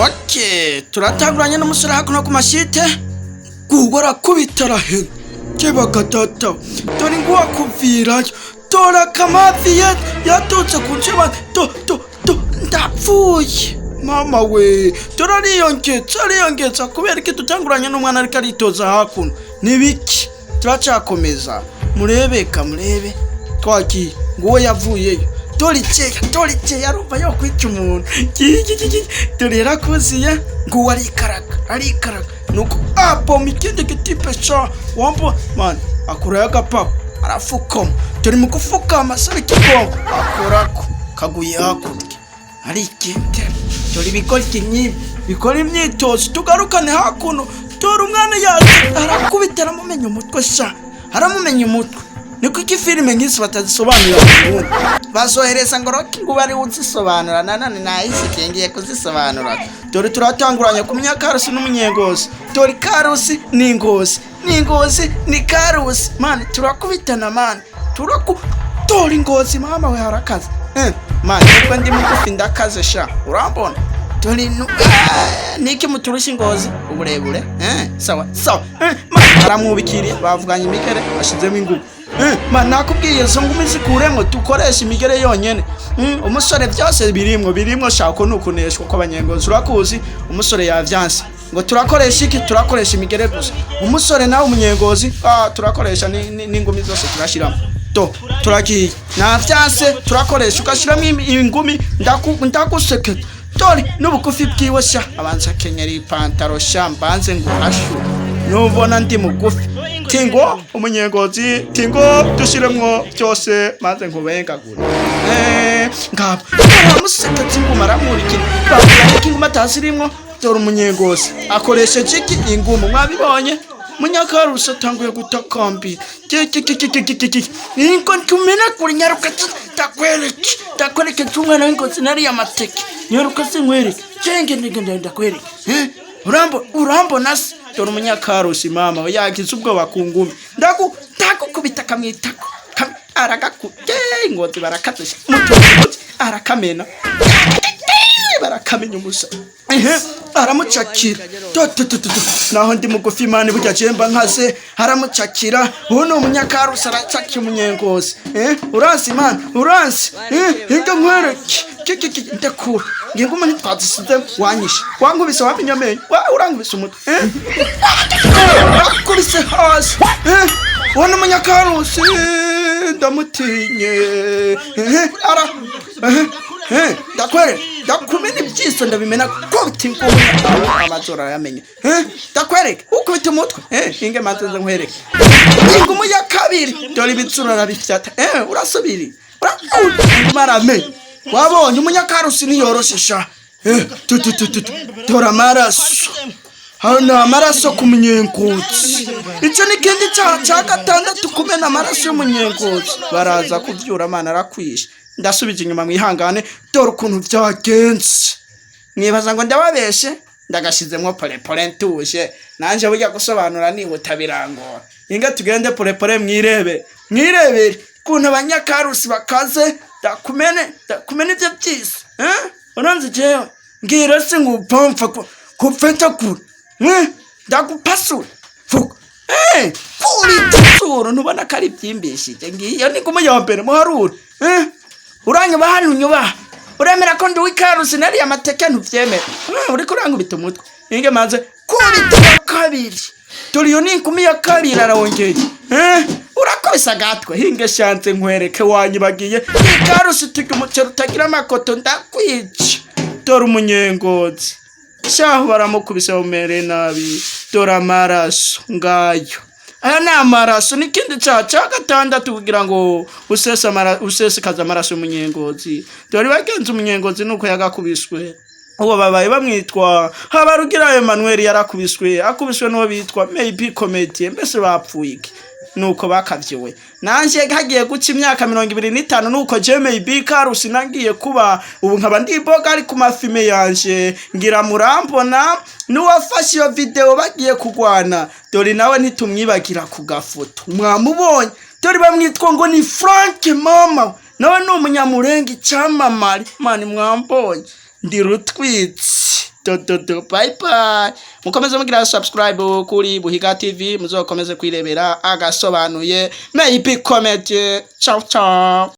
Okay, turatanguranye n'umusore hakuno ku mashite gugora kubitara he keba gatata dore ngo wakuvirayo tora kamavi yatutse kunjeba ndapfuye mama we turariyongeza kubera iki tutanguranye n'umwana ariko aritoza hakuno nibiki turacakomeza murebe twaki ngo yavuyeyo Torice yarumva yo kwica umuntu turera kuziye ngo arikaraga nuko apo mikende kitipe cha wampo man akura yakapa arafukoma turi mu kufukama sabe kibongo akorako kaguye hakurya arikende tori bikora imyitozo tugarukane hakuno tora umwana yaje arakubitera mumenye umutwe sha aramumenya umutwe niko iki filime nk'isi batazisobanura bazohereza ngo roki ngo bari uzisobanura nanane nahise kengiye kuzisobanura dore turatanguranye ku myakarusi n'umunyengozi dore karusi n'ingozi ni karusi man turakubitana man tora ingozi mama we harakaza man ko ndi mugufi ndakaze sha urambona dore niki muturushi ingozi uburebure sawa aramwubikiriye bavuganye imikere bashizemo ingugu nakubwiye zo ngumi zikuremo dukoresha imigere yonyene umusore byose birimwo shako nukuneshwa kw'abanyengozi urakuzi umusore yavyanse ngo turakoresha iki turakoresha imigere gusa umusore nawe umunyengozi turakoresha n'ingumi zose turashiramo turagiye navyanse turakoresha ugashiramo ingumi ndaguseke dore n'ubugufi bwiwe sha abanza kenyera ipantaro sha mbanze ngo ashu nubona ndi mugufi tingo umunyengozi tingo dushiremwo byose maze nkubengagura ngabo amuseka tingo maramurikira bavuga inguma tazirimwo dore umunyengozi akoresha jiki ingumu mwabibonye munyakarusa tanguye gutakambi inko ntumena kuri nyaruka takwereke tumwana w'ingozi nari amateke nyaruka sinkwereke cenge ndakwereke urambo nasi dore umunyakarusi mama yagize ubwoba ku ngumi ndakukubita kamwitako aragakuye ingozi barakatesha mutuzi arakamena barakamenya umusa aramucakira naho ndi mugufi imana burya jemba nkaze aramucakira uno umunyakarusi aracakira umunyengozi uransi imana uransi inga nkwereke ndakura nginguma ntitwazisize wanyishe wankubise wamenyamenye urankubise umutwe akubise hasi uno umunyakarusi ndamutinye ndakumena ibyiso ndabimena ko bitingoma amazora yamenye ndakwereke ukubita umutwe inge manze nkwereke ingumu ya kabiri dore ibitsura nabifyata urasubiri marame wabonye umunyakarusi niyoroshe sha dore amaraso hano amaraso ku munyengozi icyo ni kindi cya gatandatu kumena amaraso y'umunyengozi baraza kuvyura amana arakwisha ndasubije inyuma mwihangane dore ukuntu byagenze mwibaza ngo ndababeshe ndagashizemwo pole ntuje nanje burya gusobanura ni butabirangora inga tugende pole mwirebere kuntu abanyakarusi bakaze ndakumene ibyo byise uranze jewe ngira se ngupamfa kupfeta kure ndakupasura fuka kuri tsuro nubona kari byimbishije ngiyo ni kumuyambere muharura uranye bahanu nyuba uremera ko ndi wikarusi nari amateke ntuvyemera uri kurangubita umutwe inge maze kuri kabiri turiyo ni nkumi ya kabiri arawongeye urakobisa gatwe hinge shanze nkwereke wanyibagiye ikarusi tuge umucero utagira amakoto ndakwica dore umunyengozi shaho baramukubise umere nabi dore amaraso ngayo aya ni amaraso n'ikindi cya gatandatu kugira ngo usesekaze amaraso y'umunyengozi dore bagenze umunyengozi nuko yagakubiswe uwo babaye bamwitwa Habarugira Emmanuel yarakubiswe akubiswe n'uwo bitwa maybe comedy mbese bapfuye iki nuko bakavyiwe nanje hagiye guca imyaka 25 nuko je maybe karusi nangiye kuba ubu nkaba ndiboga ari ku mafime yanje ngira murambona nuwafashe iyo video bagiye kugwana dore nawe nitumwibagira ku gafoto mwamubonye dore bamwitwa ngo ni Frank mama nawe n'umunyamurenge cyamamare mani mwambonye ndi rutwitsi bye bye. Mukomeze mugira subscribe kuri Buhiga TV, muzokomeze kwirebera agasobanuye. Maybe comment. Ciao ciao.